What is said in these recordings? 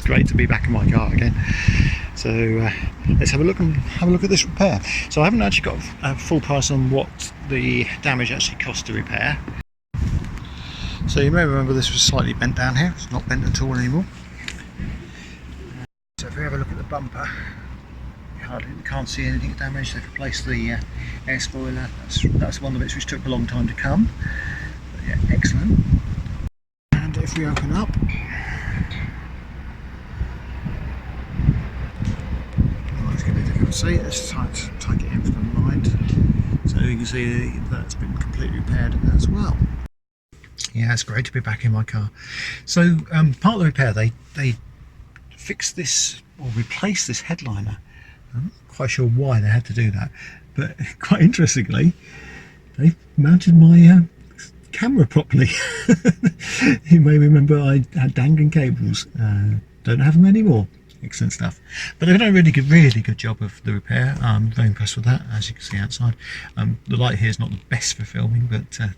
It's great to be back in my car again. So let's have a look at this repair. So I haven't actually got a full price on what the damage actually cost to repair. So you may remember this was slightly bent down here. It's not bent at all anymore. So if we have a look at the bumper, you can't see anything damaged. They've replaced the air spoiler. That's one of the bits which took a long time to come. But yeah, excellent. And if we open up, it's going to be difficult to see. Let's try to get in from the light, so you can see that's been completely repaired as well. Yeah, it's great to be back in my car. So part of the repair, they fixed this or replaced this headliner. I'm not quite sure why they had to do that, but quite interestingly, they mounted my camera properly. You may remember I had dangling cables. Don't have them anymore. Excellent stuff. But they've done a really good job of the repair. I'm very impressed with that, as you can see outside. The light here is not the best for filming, but there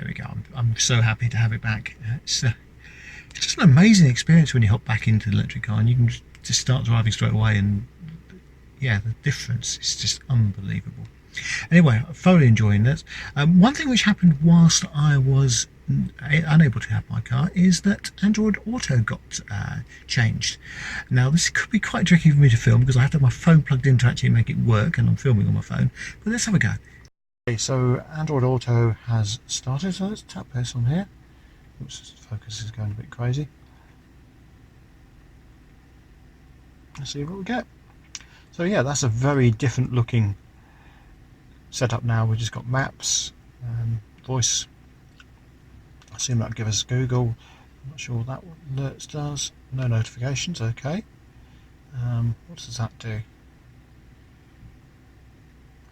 we go. I'm so happy to have it back. It's just an amazing experience when you hop back into the electric car and you can just start driving straight away, and yeah, the difference is just unbelievable. Anyway, I'm thoroughly enjoying this. One thing which happened whilst I was unable to have my car is that Android Auto got changed. Now this could be quite tricky for me to film because I have to have my phone plugged in to actually make it work, and I'm filming on my phone, but let's have a go. Okay, so Android Auto has started, so let's tap this on here. Oops, focus is going a bit crazy. Let's see what we get. So yeah, that's a very different looking setup now. We've just got maps, voice. I assume that'll give us Google. I'm not sure what that alerts does. No notifications, okay. What does that do?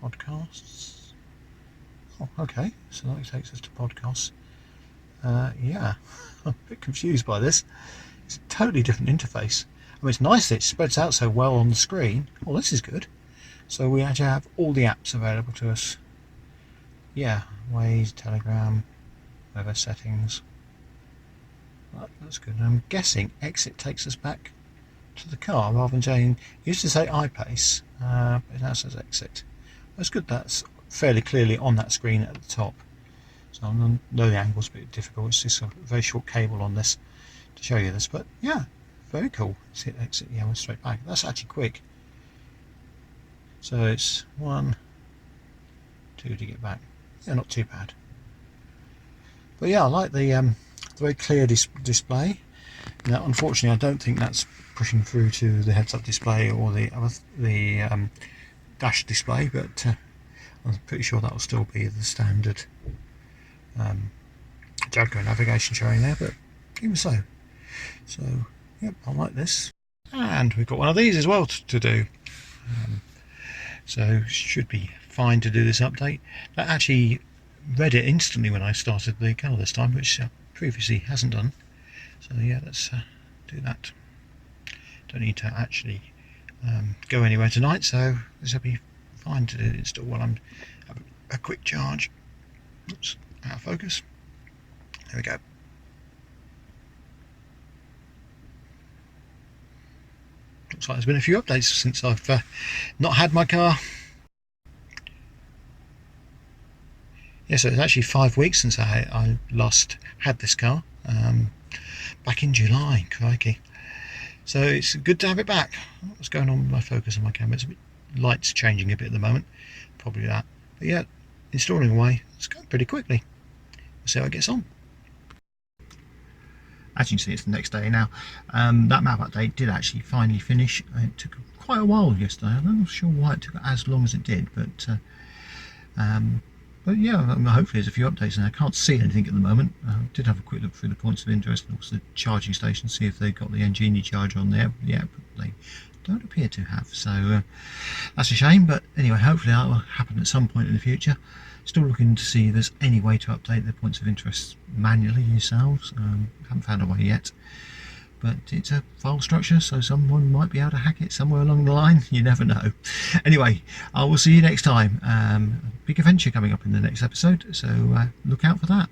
Podcasts. Oh, okay, so that takes us to podcasts. Yeah, I'm a bit confused by this. It's a totally different interface. I mean, it's nice that it spreads out so well on the screen. Oh, this is good. So we actually have all the apps available to us. Yeah, Waze, Telegram, weather settings. That's good. And I'm guessing exit takes us back to the car rather than saying, it used to say iPace, but it now says exit. That's good. That's fairly clearly on that screen at the top. So I know the angle's a bit difficult. It's just a very short cable on this to show you this, but yeah, very cool. Let's hit exit. Yeah, we're straight back. That's actually quick. So it's 1, 2 to get back. Yeah, not too bad. But yeah, I like the very clear display. Now, unfortunately, I don't think that's pushing through to the heads-up display or the dash display, but I'm pretty sure that will still be the standard Jadco navigation showing there. But even so, yep, I like this. And we've got one of these as well to do. So should be fine to do this update. That actually read it instantly when I started the car this time, which previously hasn't done. So yeah, let's do that. Don't need to actually go anywhere tonight, so this will be fine to install while I'm having a quick charge. Oops, out of focus. There we go. Looks like there's been a few updates since I've not had my car. Yeah, so it's actually 5 weeks since I last had this car, back in July, crikey. So it's good to have it back. What's going on with my focus on my camera? It's a bit, light's changing a bit at the moment, probably that. But yeah, installing away, it's going pretty quickly. We'll see how it gets on. As you can see, it's the next day now. That map update did actually finally finish. It took quite a while yesterday. I'm not sure why it took as long as it did, but yeah, hopefully there's a few updates in there. I can't see anything at the moment. Did have a quick look through the points of interest and also the charging station, see if they've got the Engini charger on there. Yeah, but they don't appear to have, so that's a shame. But anyway, hopefully that will happen at some point in the future. Still looking to see if there's any way to update the points of interest manually yourselves. Haven't found a way yet, but it's a file structure, so someone might be able to hack it somewhere along the line. You never know. Anyway, I will see you next time. Big adventure coming up in the next episode, so look out for that.